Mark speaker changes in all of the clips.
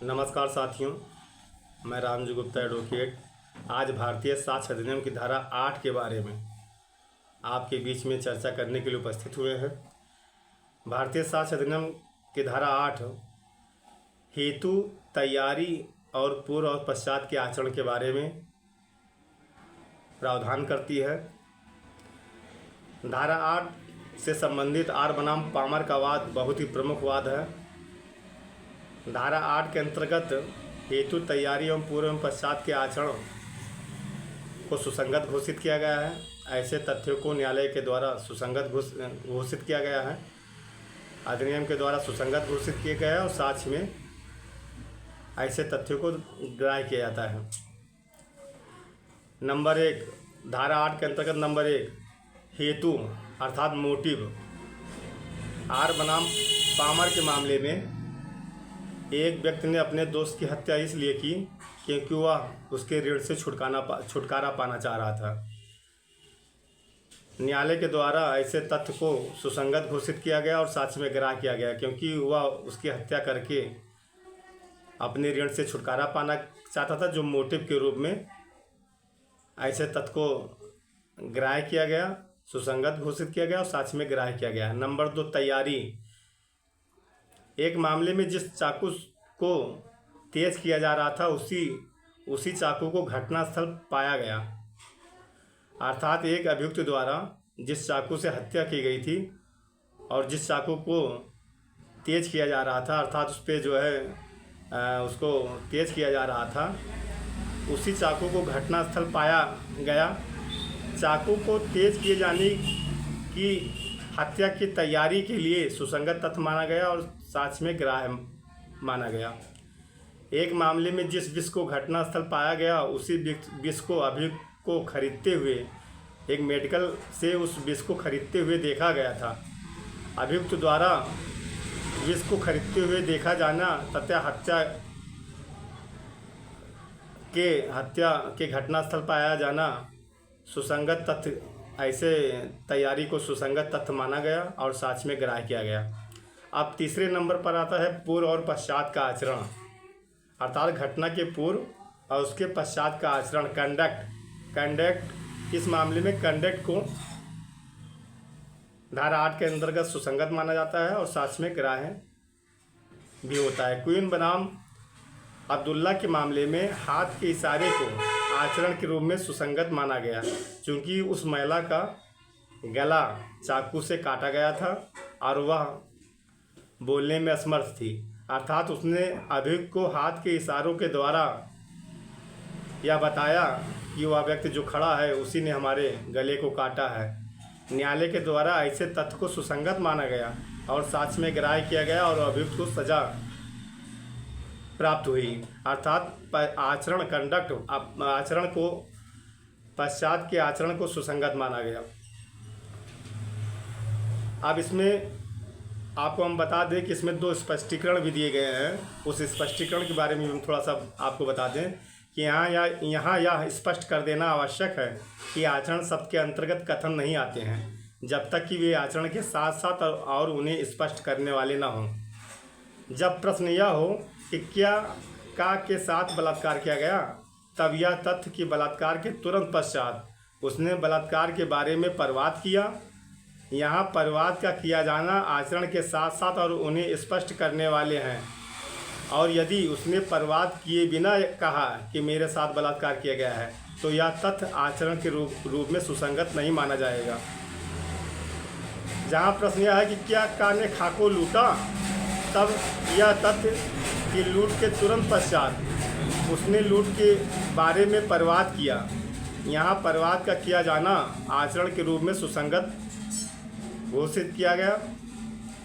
Speaker 1: नमस्कार साथियों, मैं रामजी गुप्ता एडवोकेट आज भारतीय साक्ष्य अधिनियम की धारा 8 के बारे में आपके बीच में चर्चा करने के लिए उपस्थित हुए हैं। भारतीय साक्ष्य अधिनियम की धारा 8 हेतु, तैयारी और पूर्व और पश्चात के आचरण के बारे में प्रावधान करती है। धारा 8 से संबंधित आर बनाम पामर का वाद बहुत ही प्रमुख वाद है। धारा 8 के अंतर्गत हेतु, तैयारी एवं पूर्व एवं पश्चात के आचरण को सुसंगत घोषित किया गया है। ऐसे तथ्यों को न्यायालय के द्वारा सुसंगत घोषित किया गया है, अधिनियम के द्वारा सुसंगत घोषित किया गया है और साक्ष्य में ऐसे तथ्यों को ग्राह्य किया जाता है। नंबर 1, धारा 8 के अंतर्गत नंबर 1 हेतु अर्थात मोटिव। आर बनाम पामर के मामले में एक व्यक्ति ने अपने दोस्त की हत्या इसलिए की क्योंकि वह उसके ऋण से छुटकारा पाना चाह रहा था। न्यायालय के द्वारा ऐसे तथ्य को सुसंगत घोषित किया गया और साक्ष्य में ग्राह्य किया गया क्योंकि वह उसकी हत्या करके अपने ऋण से छुटकारा पाना चाहता था, जो मोटिव के रूप में ऐसे तथ्य को ग्राह्य किया गया, सुसंगत घोषित किया गया और साक्ष्य में ग्राह्य किया गया। नंबर 2 तैयारी। एक मामले में जिस चाकू को तेज किया जा रहा था उसी चाकू को घटनास्थल पाया गया, अर्थात एक अभियुक्त द्वारा जिस चाकू से हत्या की गई थी और जिस चाकू को तेज किया जा रहा था, अर्थात उस पर जो है उसको तेज किया जा रहा था, उसी चाकू को घटनास्थल पाया गया। चाकू को तेज किए जाने की हत्या की तैयारी के लिए सुसंगत तथ्य माना गया और साक्ष्य में ग्राह्य माना गया। एक मामले में जिस विष को घटनास्थल पाया गया उसी विष को अभियुक्त को खरीदते हुए एक मेडिकल से उस विष को खरीदते हुए देखा गया था। अभियुक्त द्वारा विष को खरीदते हुए देखा जाना तथा हत्या के घटनास्थल पाया जाना सुसंगत तथ्य, ऐसे तैयारी को सुसंगत तथ्य माना गया और साक्ष्य में ग्राह्य किया गया। अब तीसरे नंबर पर आता है पूर्व और पश्चात का आचरण, अर्थात घटना के पूर्व और उसके पश्चात का आचरण, कंडक्ट। इस मामले में कंडक्ट को धारा 8 के अंतर्गत सुसंगत माना जाता है और साक्ष्य में ग्राह्य भी होता है। क्वीन बनाम अब्दुल्ला के मामले में हाथ के इशारे को आचरण के रूप में सुसंगत माना गया क्योंकि उस महिला का गला चाकू से काटा गया था और वह बोलने में असमर्थ थी, अर्थात उसने अभियुक्त को हाथ के इशारों के द्वारा यह बताया कि वह व्यक्ति जो खड़ा है उसी ने हमारे गले को काटा है। न्यायालय के द्वारा ऐसे तथ्य को सुसंगत माना गया और साक्ष्य में ग्राह्य किया गया और अभियुक्त को सजा प्राप्त हुई, अर्थात आचरण को पश्चात के आचरण को सुसंगत माना गया। अब इसमें आपको हम बता दें कि इसमें 2 स्पष्टीकरण भी दिए गए हैं। उस स्पष्टीकरण के बारे में हम थोड़ा सा आपको बता दें कि यहाँ यह स्पष्ट कर देना आवश्यक है कि आचरण शब्द के अंतर्गत कथन नहीं आते हैं जब तक कि वे आचरण के साथ साथ और उन्हें स्पष्ट करने वाले न हों। जब प्रश्न यह हो कि क्या के साथ बलात्कार किया गया, तब यह तथ्य कि बलात्कार के तुरंत पश्चात उसने बलात्कार के बारे में प्रवाद किया। यहाँ प्रवाद का किया जाना आचरण के साथ साथ और उन्हें स्पष्ट करने वाले हैं, और यदि उसने प्रवाद किए बिना कहा कि मेरे साथ बलात्कार किया गया है तो यह तथ्य आचरण के रूप में सुसंगत नहीं माना जाएगा। जहाँ प्रश्न यह है कि क्या ने खाको लूटा, तब यह तथ्य कि लूट के तुरंत पश्चात उसने लूट के बारे में प्रवाद किया, यहाँ प्रवाद का किया जाना आचरण के रूप में सुसंगत घोषित किया गया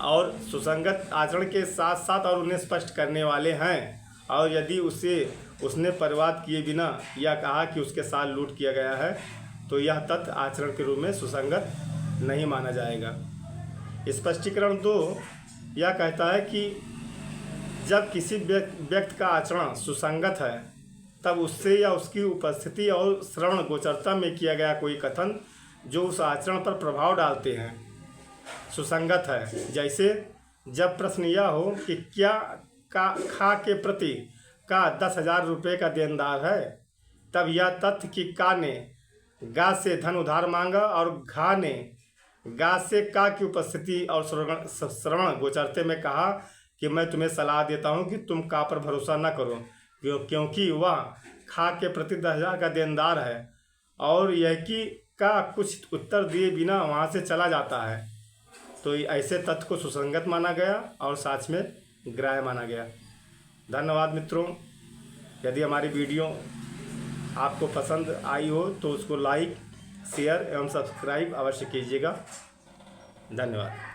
Speaker 1: और सुसंगत आचरण के साथ साथ और उन्हें स्पष्ट करने वाले हैं। और यदि उसने प्रवाद किए बिना यह कहा कि उसके साथ लूट किया गया है तो यह तथ्य आचरण के रूप में सुसंगत नहीं माना जाएगा। स्पष्टीकरण 2 यह कहता है कि जब किसी व्यक्ति का आचरण सुसंगत है तब उससे या उसकी उपस्थिति और श्रवण गोचरता में किया गया कोई कथन जो उस आचरण पर प्रभाव डालते हैं सुसंगत है। जैसे जब प्रश्न यह हो कि क्या खा के प्रति का 10,000 रुपये का देनदार है। तब यह तथ्य कि का ने गा से धन उधार मांगा और घा ने गा से का की उपस्थिति और श्रवण गोचरते में कहा कि मैं तुम्हें सलाह देता हूँ कि तुम का पर भरोसा न करो, क्योंकि वह खा के प्रति 10,000 का देनदार है और यह कि का कुछ उत्तर दिए बिना वहाँ से चला जाता है। तो ऐसे तथ्य को सुसंगत माना गया और साथ में ग्राह्य माना गया। धन्यवाद मित्रों। यदि हमारी वीडियो आपको पसंद आई हो तो उसको लाइक, शेयर एवं सब्सक्राइब अवश्य कीजिएगा। धन्यवाद।